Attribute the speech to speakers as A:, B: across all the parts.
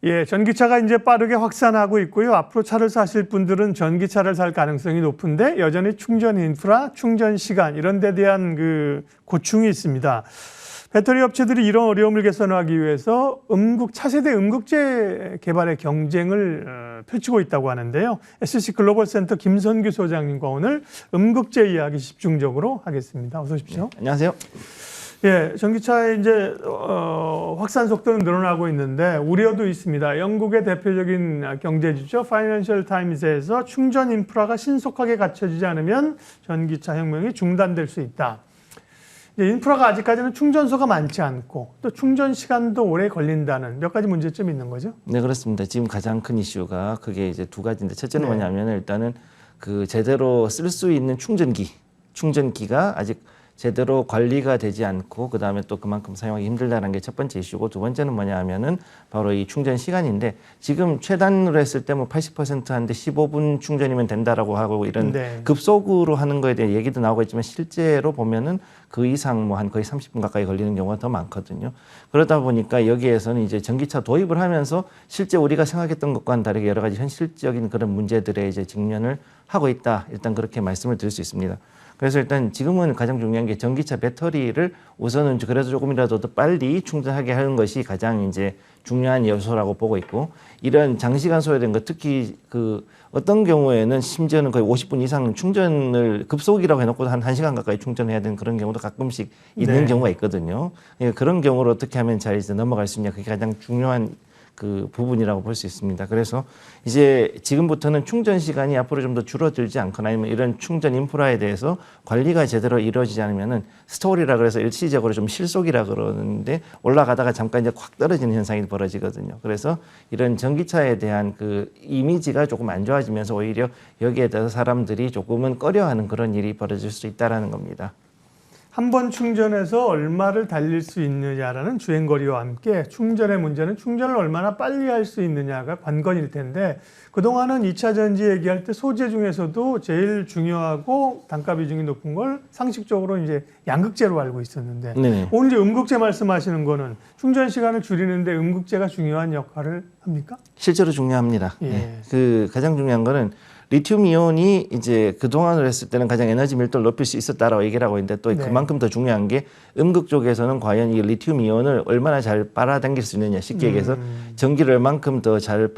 A: 예, 전기차가 이제 빠르게 확산하고 있고요. 앞으로 차를 사실 분들은 전기차를 살 가능성이 높은데 여전히 충전 인프라, 충전 시간 이런 데 대한 그 고충이 있습니다. 배터리 업체들이 이런 어려움을 개선하기 위해서 차세대 음극재 개발의 경쟁을 펼치고 있다고 하는데요. SC 글로벌 센터 김선규 소장님과 오늘 음극재 이야기 집중적으로 하겠습니다. 어서 오십시오.
B: 네, 안녕하세요.
A: 예, 전기차의 이제 확산 속도는 늘어나고 있는데 우려도 있습니다. 영국의 대표적인 경제지죠, 파이낸셜 타임즈에서 충전 인프라가 신속하게 갖춰지지 않으면 전기차 혁명이 중단될 수 있다. 인프라가 아직까지는 충전소가 많지 않고 또 충전 시간도 오래 걸린다는 몇 가지 문제점이 있는 거죠?
B: 네, 그렇습니다. 지금 가장 큰 이슈가 그게 이제 두 가지인데 첫째는 뭐냐면 일단은 그 제대로 쓸 수 있는 충전기가 아직 제대로 관리가 되지 않고 그다음에 또 그만큼 사용하기 힘들다는 게 첫 번째 이슈고 두 번째는 뭐냐 하면은 바로 이 충전 시간인데 지금 최단으로 했을 때 뭐 80% 하는데 15분 충전이면 된다라고 하고 이런 급속으로 하는 거에 대해 얘기도 나오고 있지만 실제로 보면은 그 이상 뭐 한 거의 30분 가까이 걸리는 경우가 더 많거든요. 그러다 보니까 여기에서는 이제 전기차 도입을 하면서 실제 우리가 생각했던 것과는 다르게 여러 가지 현실적인 그런 문제들에 이제 직면을 하고 있다. 일단 그렇게 말씀을 드릴 수 있습니다. 그래서 일단 지금은 가장 중요한 게 전기차 배터리를 우선은 그래도 조금이라도 더 빨리 충전하게 하는 것이 가장 이제 중요한 요소라고 보고 있고 이런 장시간 소요된 것 특히 그 어떤 경우에는 심지어는 거의 50분 이상 충전을 급속이라고 해놓고 한 1시간 가까이 충전해야 되는 그런 경우도 가끔씩 있는 경우가 있거든요. 그러니까 그런 경우를 어떻게 하면 잘 이제 넘어갈 수 있냐 그게 가장 중요한 그 부분이라고 볼 수 있습니다. 그래서 이제 지금부터는 충전 시간이 앞으로 좀 더 줄어들지 않거나 아니면 이런 충전 인프라에 대해서 관리가 제대로 이루어지지 않으면은 스토리라 그래서 일시적으로 좀 실속이라 그러는데 올라가다가 잠깐 이제 확 떨어지는 현상이 벌어지거든요. 그래서 이런 전기차에 대한 그 이미지가 조금 안 좋아지면서 오히려 여기에 대해서 사람들이 조금은 꺼려하는 그런 일이 벌어질 수 있다라는 겁니다.
A: 한 번 충전해서 얼마를 달릴 수 있느냐라는 주행거리와 함께 충전의 문제는 충전을 얼마나 빨리 할 수 있느냐가 관건일 텐데 그동안은 2차 전지 얘기할 때 소재 중에서도 제일 중요하고 단가 비중이 높은 걸 상식적으로 이제 양극재로 알고 있었는데 오늘 이제 음극재 말씀하시는 거는 충전 시간을 줄이는데 음극재가 중요한 역할을 합니까?
B: 실제로 중요합니다.
A: 예.
B: 네. 그 가장 중요한 거는 리튬 이온이 이제 그동안을 했을 때는 가장 에너지 밀도를 높일 수 있었다라고 얘기를 하고 있는데 또 그만큼 더 중요한 게 음극 쪽에서는 과연 이 리튬 이온을 얼마나 잘 빨아당길 수 있느냐 쉽게 얘기해서 전기를 얼만큼 더 잘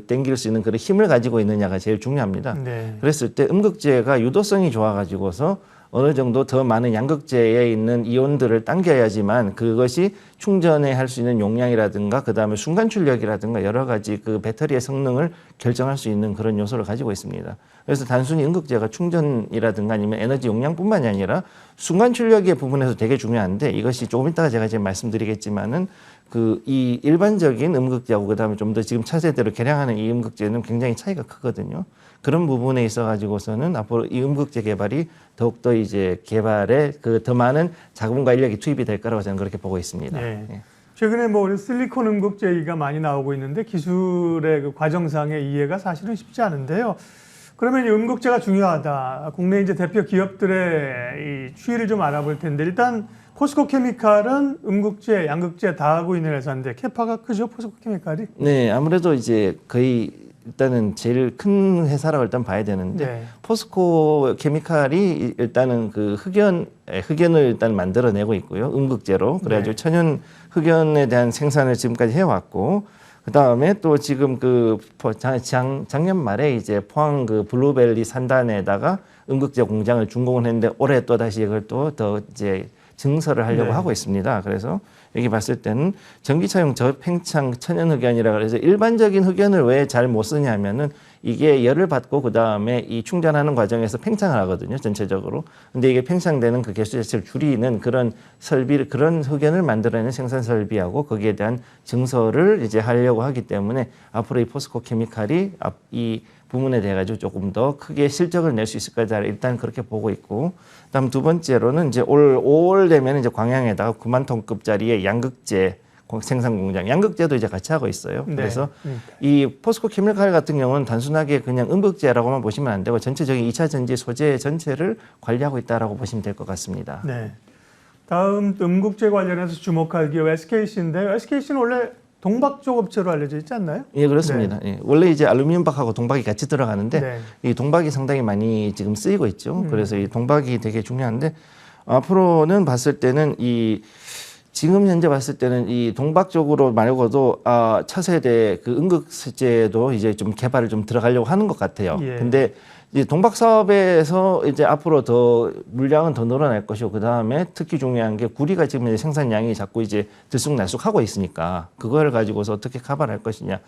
B: 당길 수 있는 그런 힘을 가지고 있느냐가 제일 중요합니다. 그랬을 때 음극재가 유도성이 좋아가지고서 어느 정도 더 많은 양극재에 있는 이온들을 당겨야지만 그것이 충전에 할 수 있는 용량이라든가 그다음에 순간 출력이라든가 여러 가지 그 배터리의 성능을 결정할 수 있는 그런 요소를 가지고 있습니다. 그래서 단순히 음극재가 충전이라든가 아니면 에너지 용량뿐만이 아니라 순간 출력의 부분에서 되게 중요한데 이것이 조금 이따가 제가 이제 말씀드리겠지만은 이 일반적인 음극재하고 그다음에 좀 더 지금 차세대로 개량하는 이 음극재는 굉장히 차이가 크거든요. 그런 부분에 있어 가지고서는 앞으로 이 음극재 개발이 더욱더 이제 개발에 더 많은 자금과 인력이 투입이 될 거라고 저는 그렇게 보고 있습니다.
A: 네. 최근에 뭐 우리 실리콘 음극재 얘기가 많이 나오고 있는데 기술의 그 과정상의 이해가 사실은 쉽지 않은데요. 그러면 이 음극재가 중요하다. 국내 이제 대표 기업들의 이 추이를 좀 알아볼 텐데 일단 포스코 케미칼은 음극재, 양극재 다 하고 있는 회사인데 캐파가 크죠, 포스코 케미칼이?
B: 네, 아무래도 이제 거의 일단은 제일 큰 회사라고 일단 봐야 되는데 포스코 케미칼이 일단은 그 흑연을 일단 만들어내고 있고요, 음극재로 그래가지고 천연 흑연에 대한 생산을 지금까지 해왔고. 그 다음에 또 지금 작년 말에 이제 포항 그 블루벨리 산단에다가 음극재 공장을 준공을 했는데 올해 또 다시 이걸 또 더 이제 증설을 하려고 하고 있습니다. 그래서 여기 봤을 때는 전기차용 저팽창 천연흑연이라 그래서 일반적인 흑연을 왜 잘 못 쓰냐면은 이게 열을 받고 그 다음에 이 충전하는 과정에서 팽창을 하거든요, 전체적으로. 근데 이게 팽창되는 그 개수 자체를 줄이는 그런 그런 흑연을 만들어내는 생산 설비하고 거기에 대한 증설을 이제 하려고 하기 때문에 앞으로 이 포스코 케미칼이 이 부분에 대해 가지고 조금 더 크게 실적을 낼 수 있을 거다 일단 그렇게 보고 있고, 그다음 두 번째로는 이제 올 5월 되면 이제 광양에다가 9만 톤급짜리의 양극재 생산 공장, 양극재도 이제 같이 하고 있어요. 그래서 이 포스코 케미칼 같은 경우는 단순하게 그냥 음극재라고만 보시면 안 되고 전체적인 2차 전지 소재 전체를 관리하고 있다라고 보시면 될 것 같습니다.
A: 다음 음극재 관련해서 주목할 기업 SKC인데요. SKC는 원래 동박 쪽 업체로 알려져 있지 않나요?
B: 예, 그렇습니다. 예. 원래 이제 알루미늄 박하고 동박이 같이 들어가는데
A: 네.
B: 이 동박이 상당히 많이 지금 쓰이고 있죠. 그래서 이 동박이 되게 중요한데 앞으로는 봤을 때는 지금 현재 봤을 때는 이 동박 쪽으로 말고도 차세대 그 응급제도 이제 좀 개발을 좀 들어가려고 하는 것 같아요.
A: 예.
B: 근데 이제 동박 사업에서 이제 앞으로 더 물량은 더 늘어날 것이고 그 다음에 특히 중요한 게 구리가 지금 이제 생산량이 자꾸 이제 들쑥날쑥하고 있으니까 그걸 가지고서 어떻게 커버할 것이냐.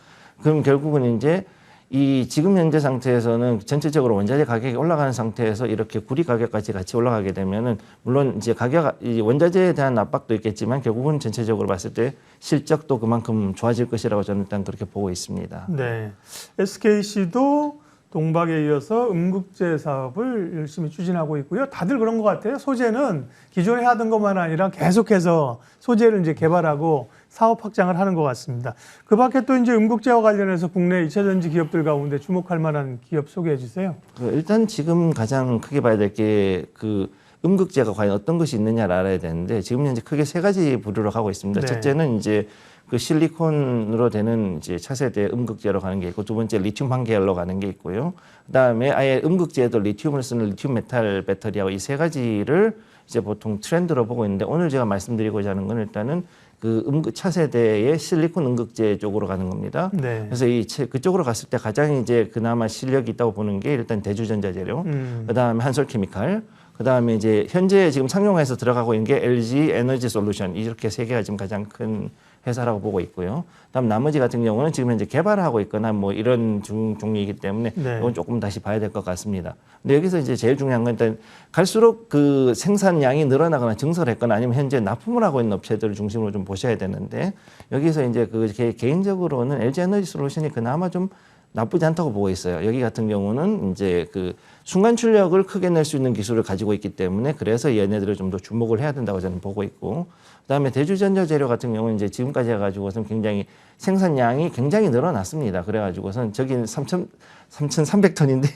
B: 그럼 결국은 이제 이 지금 현재 상태에서는 전체적으로 원자재 가격이 올라가는 상태에서 이렇게 구리 가격까지 같이 올라가게 되면은 물론 이제 이 원자재에 대한 압박도 있겠지만 결국은 전체적으로 봤을 때 실적도 그만큼 좋아질 것이라고 저는 일단 그렇게 보고 있습니다.
A: 네. SKC도 동박에 이어서 음극재 사업을 열심히 추진하고 있고요. 다들 그런 것 같아요. 소재는 기존에 하던 것만 아니라 계속해서 소재를 이제 개발하고 사업 확장을 하는 것 같습니다. 그 밖에 또 이제 음극재와 관련해서 국내 2차 전지 기업들 가운데 주목할 만한 기업 소개해 주세요.
B: 일단 지금 가장 크게 봐야 될 게 그 음극재가 과연 어떤 것이 있느냐를 알아야 되는데 지금 현재 크게 세 가지 부류로 가고 있습니다.
A: 네.
B: 첫째는 이제 그 실리콘으로 되는 이제 차세대 음극재로 가는 게 있고 두 번째 리튬 환계열로 가는 게 있고요. 그다음에 아예 음극재에도 리튬을 쓰는 리튬 메탈 배터리하고 이 세 가지를 이제 보통 트렌드로 보고 있는데 오늘 제가 말씀드리고자 하는 건 일단은 그 차세대의 실리콘 음극재 쪽으로 가는 겁니다.
A: 네.
B: 그래서 그쪽으로 갔을 때 가장 이제 그나마 실력이 있다고 보는 게 일단 대주전자재료, 그다음에 한솔케미칼, 그다음에 이제 현재 지금 상용화해서 들어가고 있는 게 LG 에너지 솔루션 이렇게 세 개가 지금 가장 큰 회사라고 보고 있고요. 그다음 나머지 같은 경우는 지금 현재 개발하고 있거나 뭐 이런 종류이기 때문에
A: 네.
B: 이건 조금 다시 봐야 될 것 같습니다. 근데 여기서 이제 제일 중요한 건 일단 갈수록 그 생산량이 늘어나거나 증설했거나 아니면 현재 납품을 하고 있는 업체들을 중심으로 좀 보셔야 되는데 여기서 이제 그 개인적으로는 LG 에너지 솔루션이 그나마 좀 나쁘지 않다고 보고 있어요. 여기 같은 경우는 이제 그 순간 출력을 크게 낼 수 있는 기술을 가지고 있기 때문에 그래서 얘네들을 좀 더 주목을 해야 된다고 저는 보고 있고 그다음에 대주전자 재료 같은 경우는 이제 지금까지 해가지고서는 굉장히 생산량이 굉장히 늘어났습니다. 그래가지고선 저기는 3,300톤인데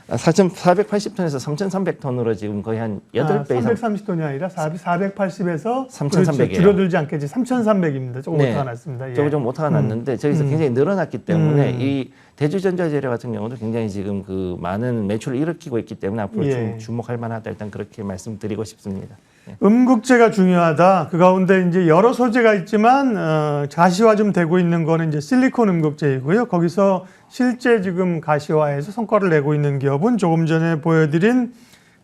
B: 480톤에서 3,300톤으로 지금 거의 한 8배 이상
A: 330톤이 아니라 480에서
B: 3,300 이에요.
A: 줄어들지 않겠지 3,300입니다. 조금
B: 네.
A: 오타가 났습니다. 예.
B: 조금 좀 오타가 났는데 저기서 굉장히 늘어났기 때문에 이 대주전자 재료 같은 경우도 굉장히 지금 그 많은 매출을 일으키고 있기 때문에 앞으로
A: 예.
B: 좀 주목할 만하다 일단 그렇게 말씀드리고 싶습니다. 예.
A: 음극재가 중요하다. 그 가운데 이제 여러 소재가 있지만 가시화 좀 되고 있는 거는 이제 실리콘 음극재이고요. 거기서 실제 지금 가시화해서 성과를 내고 있는 기업은 조금 전에 보여드린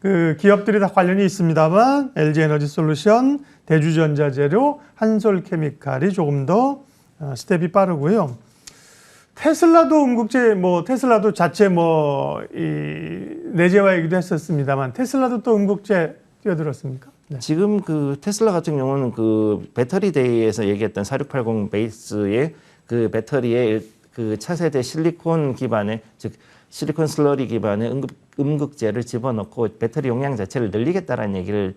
A: 그 기업들이 다 관련이 있습니다만 LG 에너지 솔루션, 대주전자재료, 한솔케미칼이 조금 더 스텝이 빠르고요. 테슬라도 음극재 테슬라도 자체 내재화이기도 했었습니다만 테슬라도 또 음극재 뛰어들었습니까? 네.
B: 지금 그 테슬라 같은 경우는 그 배터리 데이에서 얘기했던 4680 베이스의 그 배터리에 그 차세대 실리콘 기반의 즉 실리콘 슬러리 기반의 음극재를 집어넣고 배터리 용량 자체를 늘리겠다라는 얘기를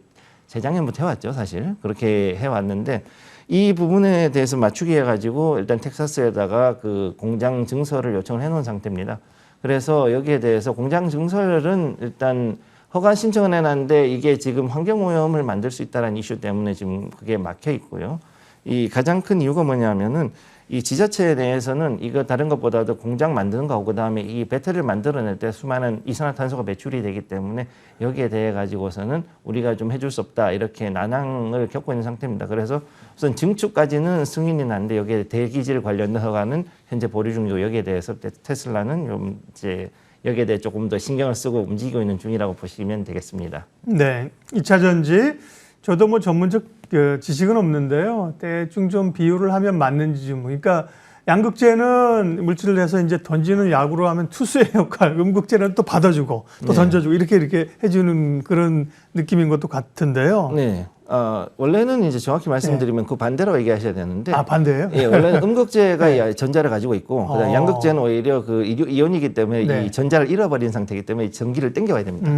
B: 재작년부터 해왔죠, 사실. 그렇게 해왔는데 이 부분에 대해서 맞추기 해가지고 일단 텍사스에다가 그 공장 증설을 요청을 해놓은 상태입니다. 그래서 여기에 대해서 공장 증설은 일단 허가 신청을 해놨는데 이게 지금 환경오염을 만들 수 있다는 이슈 때문에 지금 그게 막혀 있고요. 이 가장 큰 이유가 뭐냐면은 이 지자체 내에서는 이거 다른 것보다도 공장 만드는 거하고 그다음에 이 배터리를 만들어낼 때 수많은 이산화탄소가 배출이 되기 때문에 여기에 대해 가지고서는 우리가 좀 해줄 수 없다 이렇게 난항을 겪고 있는 상태입니다. 그래서 우선 증축까지는 승인이 났는데 여기에 대기질 관련 허가는 현재 보류 중이고 여기에 대해서 테슬라는 좀 이제 여기에 대해 조금 더 신경을 쓰고 움직이고 있는 중이라고 보시면 되겠습니다.
A: 네, 2차 전지 저도 전문적 지식은 없는데요. 대충 좀 비유를 하면 맞는지 좀. 그러니까 양극재는 물질을 해서 이제 던지는 약으로 하면 투수의 역할, 음극재는 또 받아주고 또
B: 네.
A: 던져주고 이렇게 해주는 그런 느낌인 것도 같은데요.
B: 네. 원래는 이제 정확히 말씀드리면 그 반대로 얘기하셔야 되는데.
A: 반대예요?
B: 예, 원래는 음극재가 전자를 가지고 있고, 그다음 양극재는 오히려 그 이온이기 때문에
A: 네.
B: 이 전자를 잃어버린 상태이기 때문에 전기를 당겨와야 됩니다.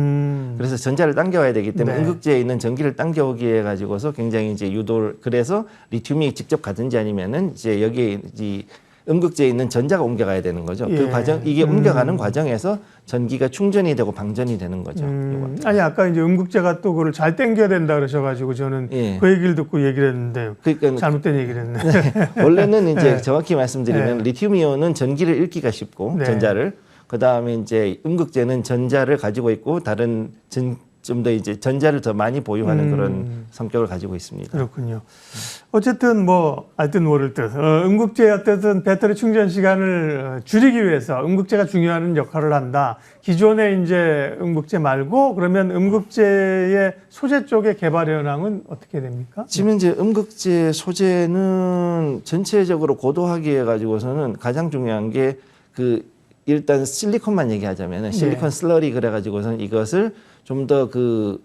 B: 그래서 전자를 당겨와야 되기 때문에
A: 네.
B: 음극재에 있는 전기를 당겨오기 위해 가지고서 굉장히 이제 유도를 그래서 리튬이 직접 가든지 아니면은 이제 여기에 이 음극재에 있는 전자가 옮겨가야 되는 거죠.
A: 예.
B: 그 과정 이게 옮겨가는 과정에서 전기가 충전이 되고 방전이 되는 거죠.
A: 아니 아까 이제 음극재가 또 그걸 잘 당겨야 된다 그러셔가지고 저는
B: 예.
A: 그 얘기를 듣고 얘기를 했는데
B: 그러니까
A: 잘못된 얘기를 했네.
B: 원래는 이제
A: 네.
B: 정확히 말씀드리면 리튬이온은 전기를 읽기가 쉽고
A: 네.
B: 전자를 그다음에 이제 음극재는 전자를 가지고 있고 다른 좀 더 이제 전자를 더 많이 보유하는 그런 성격을 가지고 있습니다.
A: 그렇군요. 어쨌든 뭐 알든 모를 듯 음극재 어쨌든 배터리 충전 시간을 줄이기 위해서 음극재가 중요한 역할을 한다. 기존의 이제 음극재 말고 그러면 음극재의 소재 쪽의 개발 현황은 어떻게 됩니까?
B: 지금 이제 음극재 소재는 전체적으로 고도화기에 가지고서는 가장 중요한 게 그 일단 실리콘만 얘기하자면은 실리콘 슬러리 그래가지고서는 이것을 좀 더 그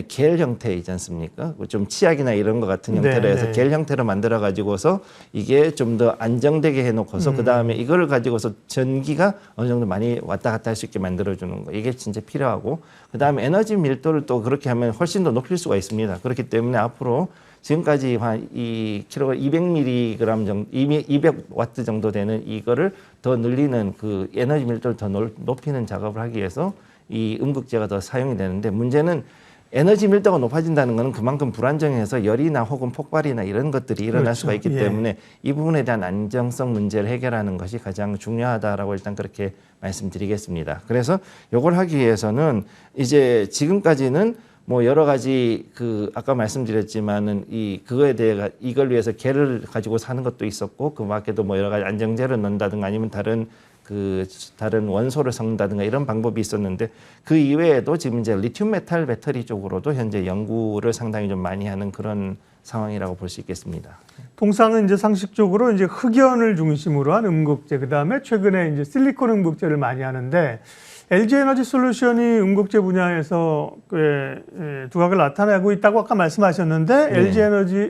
B: 겔 형태이지 않습니까? 좀 치약이나 이런 것 같은 형태로 해서 겔 형태로 만들어 가지고서 이게 좀 더 안정되게 해놓고서 그 다음에 이거를 가지고서 전기가 어느 정도 많이 왔다 갔다 할 수 있게 만들어주는 거 이게 진짜 필요하고 그 다음에 에너지 밀도를 또 그렇게 하면 훨씬 더 높일 수가 있습니다. 그렇기 때문에 앞으로 지금까지 한 이 킬로가 200mg 정도, 200와트 정도 되는 이거를 더 늘리는 그 에너지 밀도를 더 높이는 작업을 하기 위해서 이 음극재가 더 사용이 되는데 문제는 에너지 밀도가 높아진다는 것은 그만큼 불안정해서 열이나 혹은 폭발이나 이런 것들이 일어날
A: 그렇죠.
B: 수가 있기 때문에 이 부분에 대한 안정성 문제를 해결하는 것이 가장 중요하다라고 일단 그렇게 말씀드리겠습니다. 그래서 이걸 하기 위해서는 이제 지금까지는 뭐 여러 가지 그 아까 말씀드렸지만은 이 그거에 대해 이걸 위해서 겔을 가지고 사는 것도 있었고 그 밖에도 뭐 여러 가지 안정제를 넣는다든가 아니면 다른 원소를 섞는다든가 이런 방법이 있었는데 그 이외에도 지금 이제 리튬 메탈 배터리 쪽으로도 현재 연구를 상당히 좀 많이 하는 그런 상황이라고 볼 수 있겠습니다.
A: 통상은 이제 상식적으로 이제 흑연을 중심으로 한 음극재, 그 다음에 최근에 이제 실리콘 음극재를 많이 하는데 LG 에너지 솔루션이 음극재 분야에서 두각을 나타내고 있다고 아까 말씀하셨는데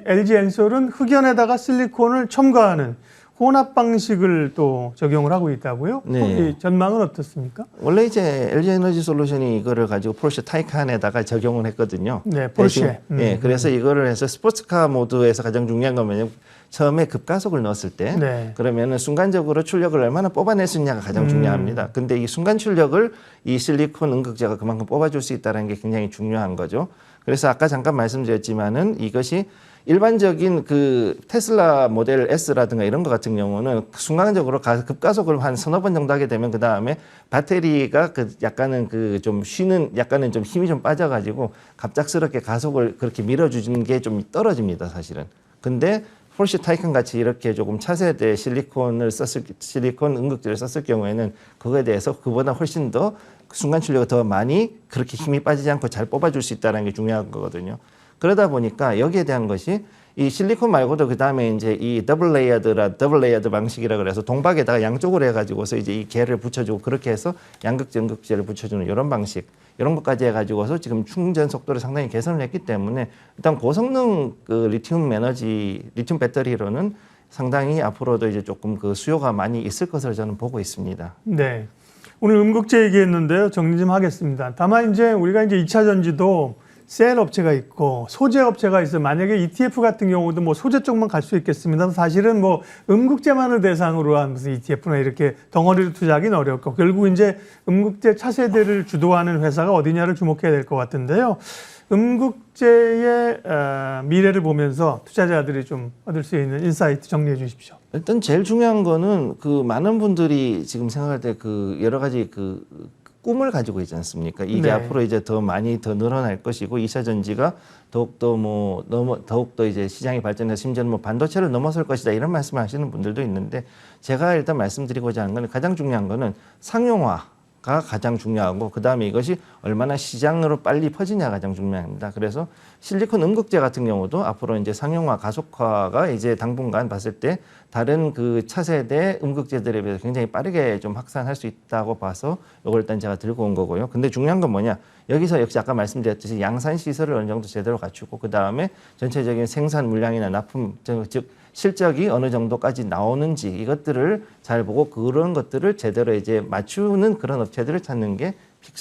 A: LG 엔솔은 흑연에다가 실리콘을 첨가하는 혼합 방식을 또 적용을 하고 있다고요?
B: 네.
A: 이 전망은 어떻습니까?
B: 원래 이제 LG 에너지 솔루션이 이거를 가지고 포르쉐 타이칸에다가 적용을 했거든요.
A: 네, 포르쉐.
B: 예, 그래서 이거를 해서 스포츠카 모드에서 가장 중요한 건 뭐냐면 처음에 급가속을 넣었을 때 그러면은 순간적으로 출력을 얼마나 뽑아낼 수 있냐가 가장 중요합니다. 근데 이 순간 출력을 이 실리콘 음극재가 그만큼 뽑아줄 수 있다는 게 굉장히 중요한 거죠. 그래서 아까 잠깐 말씀드렸지만은 이것이 일반적인 그 테슬라 모델 S라든가 이런 것 같은 경우는 순간적으로 급가속을 한 서너 번 정도 하게 되면 그 다음에 배터리가 그 약간은 그 좀 쉬는 약간은 좀 힘이 좀 빠져가지고 갑작스럽게 가속을 그렇게 밀어주는 게 좀 떨어집니다, 사실은. 근데 포르쉐 타이칸 같이 이렇게 조금 차세대 실리콘 음극재를 썼을 경우에는 그거에 대해서 그보다 훨씬 더 순간 출력이 더 많이 그렇게 힘이 빠지지 않고 잘 뽑아줄 수 있다는 게 중요한 거거든요. 그러다 보니까 여기에 대한 것이 이 실리콘 말고도 그 다음에 이제 이 더블 레이어드 방식이라 그래서 동박에다가 양쪽으로 해가지고서 이제 이 겔을 붙여주고 그렇게 해서 양극재, 음극재를 붙여주는 이런 방식, 이런 것까지 해가지고서 지금 충전 속도를 상당히 개선을 했기 때문에 일단 고성능 그 리튬 배터리로는 상당히 앞으로도 이제 조금 그 수요가 많이 있을 것으로 저는 보고 있습니다.
A: 네. 오늘 음극재 얘기했는데요. 정리 좀 하겠습니다. 다만 이제 우리가 이제 2차 전지도 셀 업체가 있고 소재 업체가 있어요. 만약에 ETF 같은 경우도 뭐 소재 쪽만 갈 수 있겠습니다. 사실은 뭐 음극재만을 대상으로 한 무슨 ETF나 이렇게 덩어리로 투자하기는 어렵고 결국 이제 음극재 차세대를 주도하는 회사가 어디냐를 주목해야 될 것 같은데요. 음극재의 미래를 보면서 투자자들이 좀 얻을 수 있는 인사이트 정리해 주십시오.
B: 일단 제일 중요한 거는 그 많은 분들이 지금 생각할 때 그 여러 가지 그 꿈을 가지고 있지 않습니까? 이게 앞으로 이제 더 많이 더 늘어날 것이고 2차 전지가 더욱더 이제 시장이 발전해서 심지어는 뭐 반도체를 넘어설 것이다 이런 말씀을 하시는 분들도 있는데 제가 일단 말씀드리고자 하는 건 가장 중요한 거는 상용화가 가장 중요하고 그 다음에 이것이 얼마나 시장으로 빨리 퍼지냐가 가장 중요합니다. 그래서 실리콘 음극재 같은 경우도 앞으로 이제 상용화, 가속화가 이제 당분간 봤을 때 다른 그 차세대 음극재들에 비해서 굉장히 빠르게 좀 확산할 수 있다고 봐서 이걸 일단 제가 들고 온 거고요. 근데 중요한 건 뭐냐? 여기서 역시 아까 말씀드렸듯이 양산 시설을 어느 정도 제대로 갖추고 그 다음에 전체적인 생산 물량이나 납품, 즉 실적이 어느 정도까지 나오는지 이것들을 잘 보고 그런 것들을 제대로 이제 맞추는 그런 업체들을 찾는 게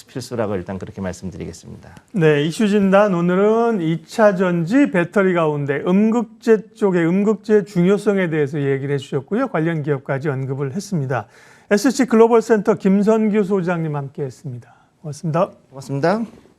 B: 필수라고 일단 그렇게 말씀드리겠습니다.
A: 네, 이슈 진단 오늘은 2차 전지 배터리 가운데 음극재 쪽의 음극재의 중요성에 대해서 얘기를 해주셨고요. 관련 기업까지 언급을 했습니다. SC 글로벌 센터 김선규 소장님 함께했습니다. 고맙습니다.
B: 고맙습니다.